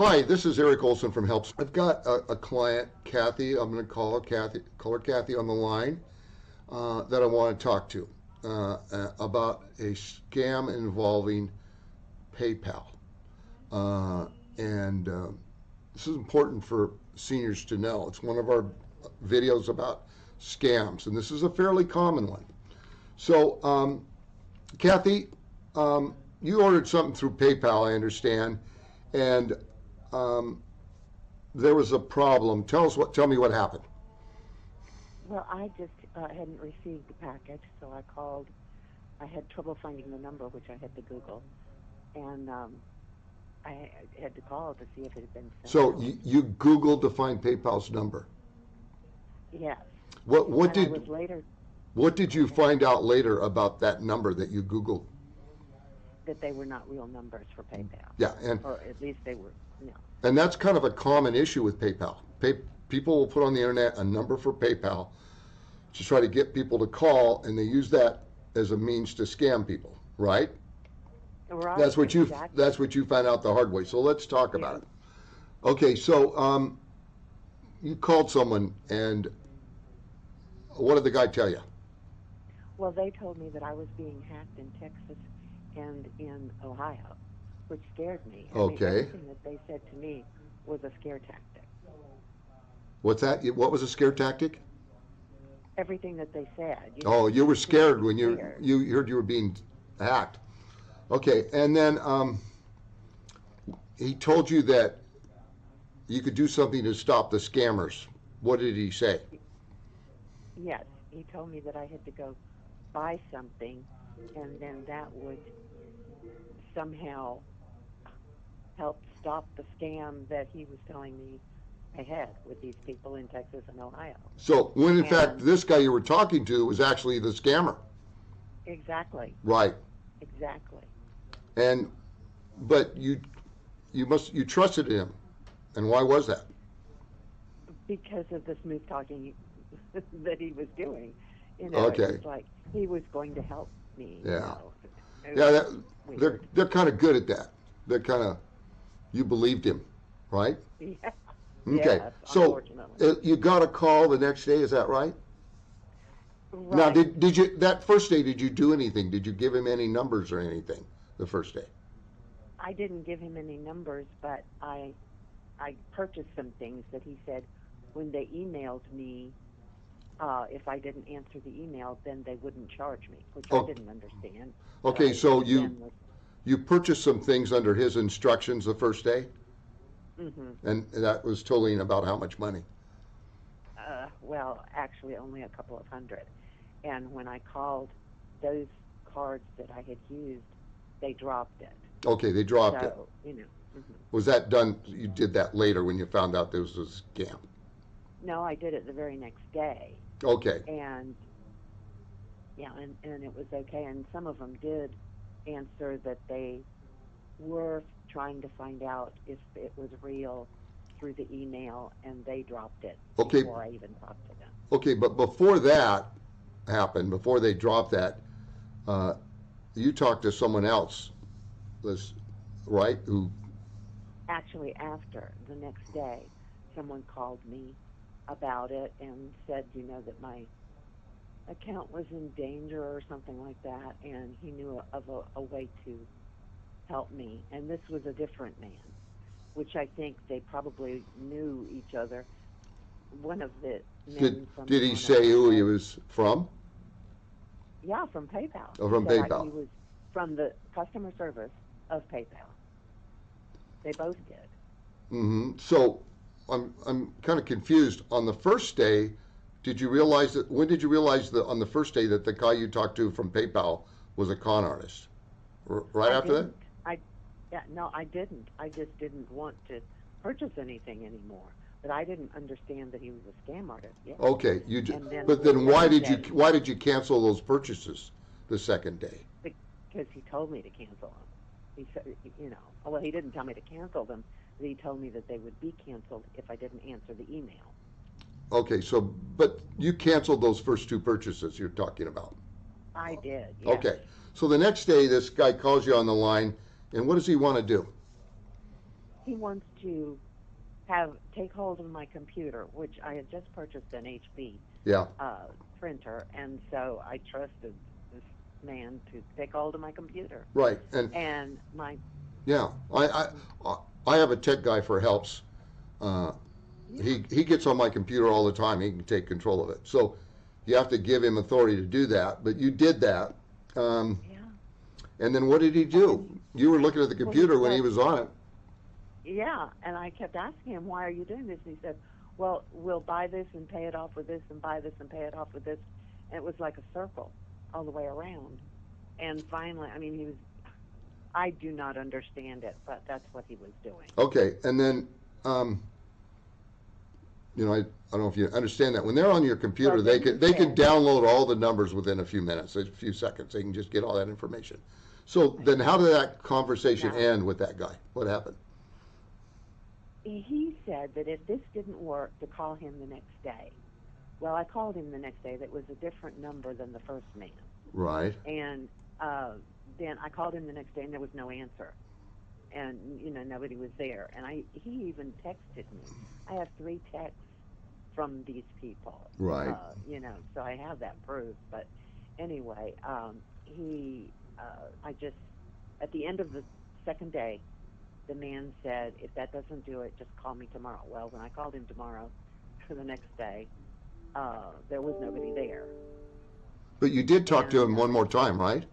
Hi, this is Eric Olson from Helps. I've got a client, Kathy. I'm going to call her Kathy on the line that I want to talk to about a scam involving PayPal. And this is important for seniors to know. It's one of our videos about scams, and this is a fairly common one. So, Kathy, you ordered something through PayPal, I understand, and there was a problem. Tell me what happened. Well, I just hadn't received the package, so I called. I had trouble finding the number, which I had to Google, and I had to call to see if it had been sent So out. you Googled to find PayPal's number. Yes. What And I was later what did you find out later about that number that you Googled? that they were not real numbers for PayPal. Yeah, Or at least they were, no. and that's kind of a common issue with PayPal. People will put on the internet a number for PayPal to try to get people to call, and they use that as a means to scam people, right? Right, That's what exactly. you found out the hard way. So let's talk about it. Okay, so you called someone, and what did the guy tell you? Well, they told me that I was being hacked in Texas and in Ohio, which scared me. I mean, Okay. everything that they said to me was a scare tactic. What's that? What was a scare tactic? Everything that they said. Oh, you were scared when Scared. you heard you were being hacked. Okay, and then he told you that you could do something to stop the scammers. What did he say? Yes, he told me that I had to go buy something, and then that would somehow help stop the scam that he was telling me I had with these people in Texas and Ohio. So when in fact And this guy you were talking to was actually the scammer, exactly, right? exactly. And but you trusted him, and why was that? Because of the smooth talking that he was doing. It Okay, was like he was going to help me. yeah, It yeah. was They're weird. they're kind of good at that. They're kind of you believed him, right? Yeah. Okay, Yes, so unfortunately. you got a call the next day, is that right? Now, Right. did you that first day? Did you do anything? Did you give him any numbers or anything the first day? I didn't give him any numbers, but I purchased some things that he said when they emailed me, if I didn't answer the email, then they wouldn't charge me, which I Oh, didn't understand. But okay. I, So again, was, you purchased some things under his instructions the first day, hmm and that was totaling about how much money? well, actually only a couple of hundred. And when I called those cards that I had used, they dropped it. Okay, they dropped it. So, hmm Was that done? You did that later when you found out there was a scam. no, I did it the very next day. Okay, And yeah, and it was okay. And some of them did answer that they were trying to find out if it was real through the email, and they dropped it okay, before I even talked to them. okay. But before that happened, before they dropped that, uh, you talked to someone else, this, right? Who? Actually, after the next day, someone called me about it and said, that my account was in danger or something like that, and he knew of a way to help me. And this was a different man, which I think they probably knew each other. One of the Did men from did the he one I say who he had, was from? yeah, from PayPal. Oh, He from said PayPal. he was from the customer service of PayPal. They both did. So I'm kind of confused. On the first day, did you realize that? When did you realize that on the first day that the guy you talked to from PayPal was a con artist? Right I after that? didn't. Yeah, no, I didn't. I just didn't want to purchase anything anymore. But I didn't understand that he was a scam artist yet. Okay, And then but the then second day, why did you cancel those purchases the second day? because he told me to cancel them. He said, well, he didn't tell me to cancel them, but he told me that they would be canceled if I didn't answer the email. Okay, so but you canceled those first two purchases you're talking about. I did, yes. Okay, so the next day this guy calls you on the line, and what does he want to do? he wants to take hold of my computer, which I had just purchased an HP Yeah, printer, and so I trusted this man to take hold of my computer. right. And And my yeah, I have a tech guy for helps. Uh, yeah, he gets on my computer all the time. He can take control of it. So you have to give him authority to do that. But you did that. yeah, And then what did he and then do? You were looking at the well, he computer when he said, was on it. yeah, and I kept asking him, why are you doing this? And he said, well, we'll buy this and pay it off with this, and buy this and pay it off with this, and it was like a circle all the way around. And finally, I mean, he was. I do not understand it, but that's what he was doing. Okay, and then I don't know if you understand that when they're on your Well, computer, they then can he they can said, download all the numbers within a few minutes, a few seconds. They can just get all that information. So then, how did that conversation no. end with that guy? What happened? He said that if this didn't work, to call him the next day. Well, I called him the next day. That was a different number than the first man. Right. And then I called him the next day, and there was no answer. And nobody was there. And he even texted me. I have 3 texts from these people. Right. So I have that proof. But anyway, I just at the end of the second day, the man said, if that doesn't do it, just call me tomorrow. Well, when I called him tomorrow for the next day, there was nobody there. But you did talk to And him one more time, right?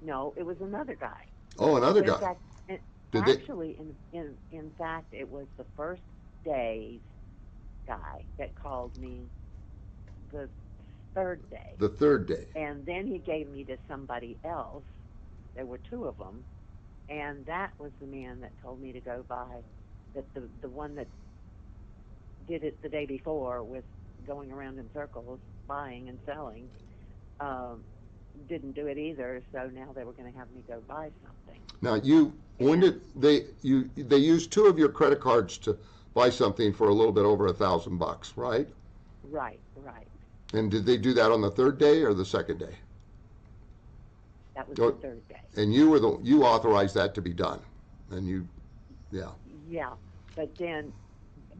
no, it was another guy. Oh, another But in guy. fact, Did they? actually, in fact, it was the first day's guy that called me the third day. The third day. And then he gave me to somebody else. There were 2 of them. And that was the man that told me to go buy, that the one that did it the day before with going around in circles, buying and selling, didn't do it either. So now they were going to have me go buy something. Now when And did they used 2 of your credit cards to buy something for a little bit over $1,000, right? right. And did they do that on the third day or the second day? That was Oh, the third day. and you authorized that to be done, and yeah. Yeah. But then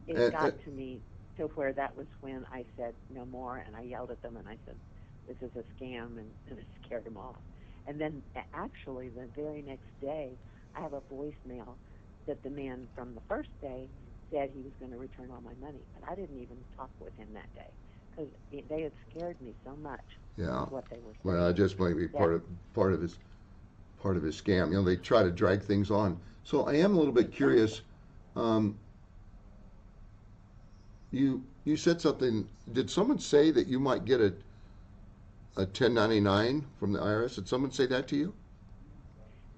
it And, got to me to where that was when I said no more, and I yelled at them, and I said, this is a scam, and it scared them off. And then actually the very next day, I have a voicemail that the man from the first day said he was going to return all my money, but I didn't even talk with him that day because they had scared me so much Yeah. with what they were Well, it saying. just might be that, part of his scam. They try to drag things on. So I am a little bit curious. Um, you said something. Did someone say that you might get a 1099 from the IRS? Did someone say that to you?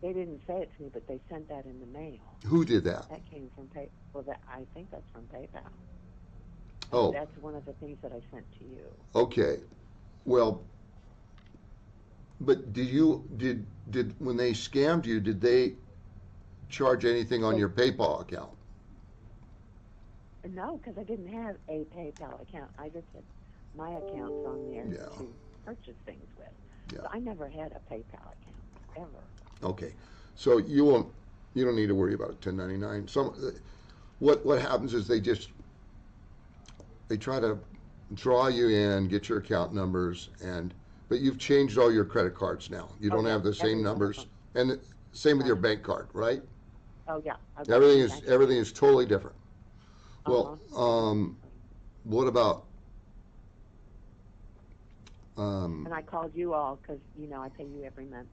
They didn't say it to me, but they sent that in the mail. Who did that? That came from I think that's from PayPal. Oh, That's one of the things that I sent to you. okay. Well, but did when they scammed you, did they charge anything on They, your PayPal account? no, because I didn't have a PayPal account. I just had my accounts on there Yeah. to purchase things with. Yeah. So I never had a PayPal account ever. Okay. So you don't need to worry about a 1099. What happens is they try to draw you in, get your account numbers, but you've changed all your credit cards now. You don't Yeah, have the same every one of numbers, them. and same with your Right. bank card, right? Oh yeah, I've got Everything two is bank everything is totally different. accounts. Well, what about um, And I called you all because I pay you every month,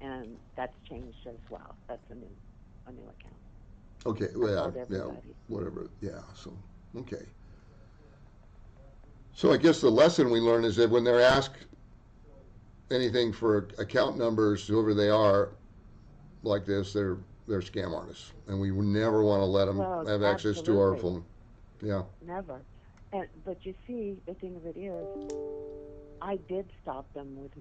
and that's changed as well. That's a new account. okay, I well, called yeah, everybody. whatever, yeah. So okay. So I guess the lesson we learn is that when they're asked anything for account numbers, whoever they are, like this, they're scam artists, and we never want to let them Well, have access to our absolutely. phone. Yeah, Never. But you see, the thing of it is, I did stop them with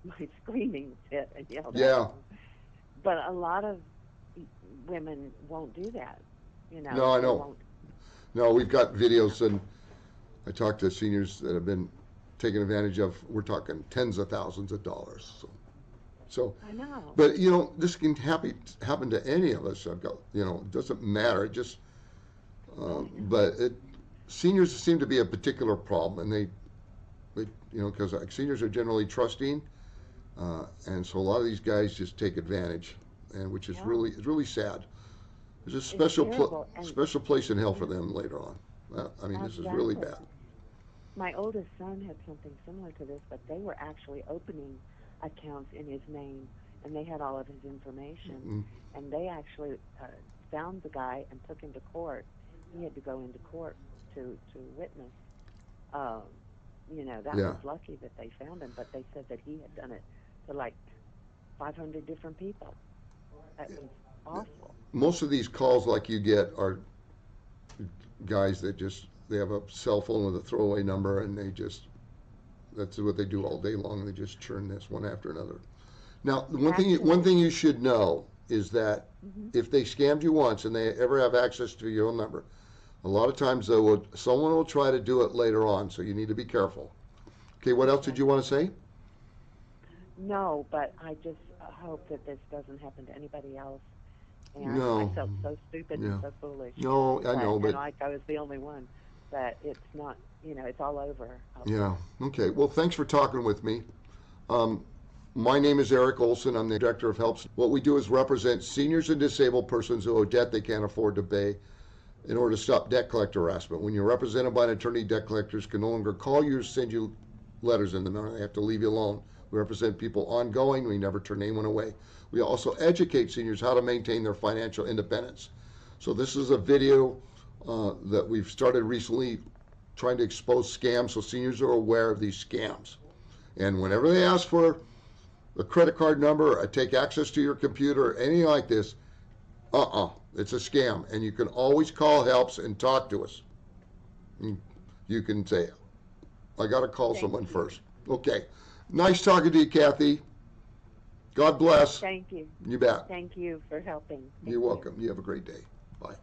my screaming fit and yelled at yeah. them. But a lot of women won't do that. No, I They know. won't. No, we've got videos, and I talked to seniors that have been taken advantage of. We're talking tens of thousands of dollars. So So, I know. but this can happen to any of us. I've got, it doesn't matter. It just, but seniors seem to be a particular problem, and because seniors are generally trusting, and so a lot of these guys just take advantage, and which is Yeah. really sad. There's a It's special terrible, and special place in hell for them later on. This is really exactly. bad. My oldest son had something similar to this, but they were actually opening accounts in his name, and they had all of his information. Mm, And they actually found the guy and took him to court. He had to go into court to witness. Um, that yeah. was lucky that they found him, but they said that he had done it to like 500 different people. That was awful. Most of these calls like you get are guys that they have a cell phone with a throwaway number, and that's what they do all day long. They just churn this one after another. Now, the one thing you should know is that if they scammed you once and they ever have access to your own number, a lot of times someone will try to do it later on, so you need to be careful. Okay, what else did you want to say? No, but I just hope that this doesn't happen to anybody else. And No. I felt so stupid Yeah. and so foolish. No, I know, but and like I was the only one. But it's not, it's all over. yeah. Okay. Well, thanks for talking with me. My name is Eric Olson. I'm the Director of HELPS. What we do is represent seniors and disabled persons who owe debt they can't afford to pay in order to stop debt collector harassment. When you're represented by an attorney, debt collectors can no longer call you or send you letters in the mail. They have to leave you alone. We represent people ongoing. We never turn anyone away. We also educate seniors how to maintain their financial independence. So this is a video that we've started recently trying to expose scams so seniors are aware of these scams. And whenever they ask for a credit card number or take access to your computer or anything like this, it's a scam. And you can always call HELPS and talk to us. You can say, I got to call someone first. Okay. Nice talking to you, Kathy. God bless. Thank you. You bet. Thank you for helping. You're welcome. You have a great day. Bye.